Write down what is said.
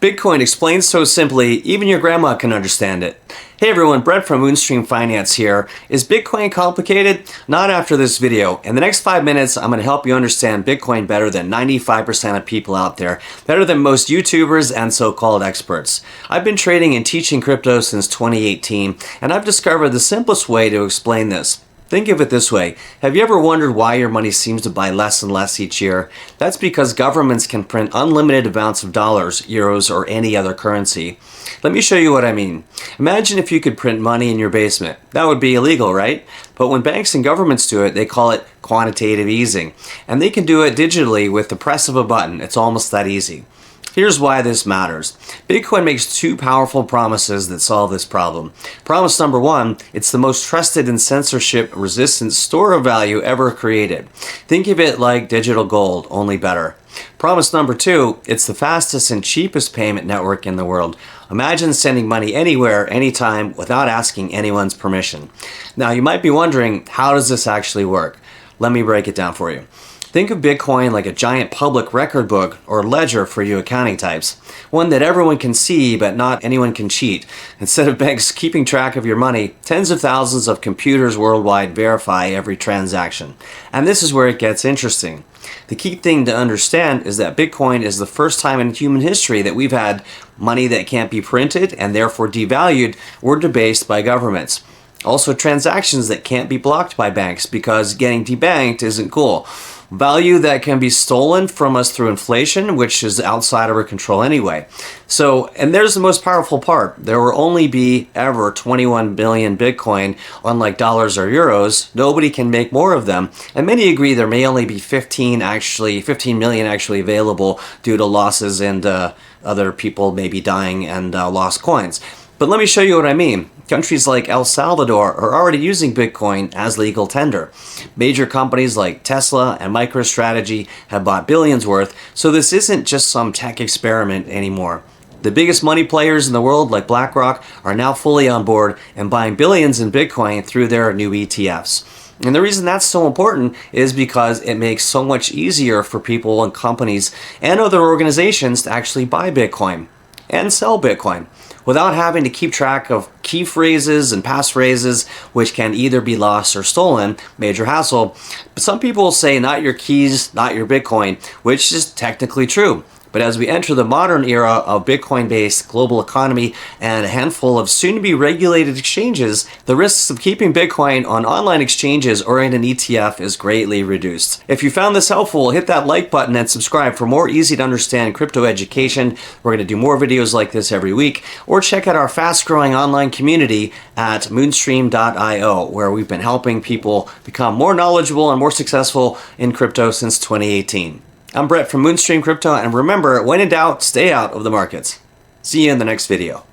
Bitcoin explained so simply, even your grandma can understand it. Hey everyone, Brett from Moonstream Finance here. Is Bitcoin complicated? Not after this video. In the next 5 minutes, I'm going to help you understand Bitcoin better than 95% of people out there, better than most YouTubers and so-called experts. I've been trading and teaching crypto since 2018, and I've discovered the simplest way to explain this. Think of it this way. Have you ever wondered why your money seems to buy less and less each year? That's because governments can print unlimited amounts of dollars, euros, or any other currency. Let me show you what I mean. Imagine if you could print money in your basement. That would be illegal, right? But when banks and governments do it, they call it quantitative easing. And they can do it digitally with the press of a button. It's almost that easy. Here's why this matters. Bitcoin makes two powerful promises that solve this problem. Promise number one, it's the most trusted and censorship-resistant store of value ever created. Think of it like digital gold, only better. Promise number two, it's the fastest and cheapest payment network in the world. Imagine sending money anywhere, anytime, without asking anyone's permission. Now, you might be wondering, how does this actually work? Let me break it down for you. Think of Bitcoin like a giant public record book or ledger for you accounting types. One that everyone can see, but not anyone can cheat. Instead of banks keeping track of your money, tens of thousands of computers worldwide verify every transaction. And this is where it gets interesting. The key thing to understand is that Bitcoin is the first time in human history that we've had money that can't be printed and therefore devalued or debased by governments. Also, transactions that can't be blocked by banks because getting debanked isn't cool. Value that can be stolen from us through inflation, which is outside of our control anyway. So, and there's the most powerful part. There will only be ever 21 billion Bitcoin, unlike dollars or euros. Nobody can make more of them. And many agree there may only be 15 million actually available due to losses and other people maybe dying and lost coins. But let me show you what I mean. Countries like El Salvador are already using Bitcoin as legal tender. Major companies like Tesla and MicroStrategy have bought billions worth, so this isn't just some tech experiment anymore. The biggest money players in the world, like BlackRock, are now fully on board and buying billions in Bitcoin through their new ETFs. And the reason that's so important is because it makes so much easier for people and companies and other organizations to actually buy Bitcoin and sell Bitcoin without having to keep track of key phrases and passphrases, which can either be lost or stolen. Major hassle. But some people say not your keys, not your Bitcoin, which is technically true. But as we enter the modern era of Bitcoin-based global economy and a handful of soon-to-be regulated exchanges, the risks of keeping Bitcoin on online exchanges or in an ETF is greatly reduced. If you found this helpful, hit that like button and subscribe for more easy-to-understand crypto education. We're going to do more videos like this every week. Or check out our fast-growing online community at moonstream.io, where we've been helping people become more knowledgeable and more successful in crypto since 2018. I'm Brett from Moonstream Crypto, and remember, when in doubt, stay out of the markets. See you in the next video.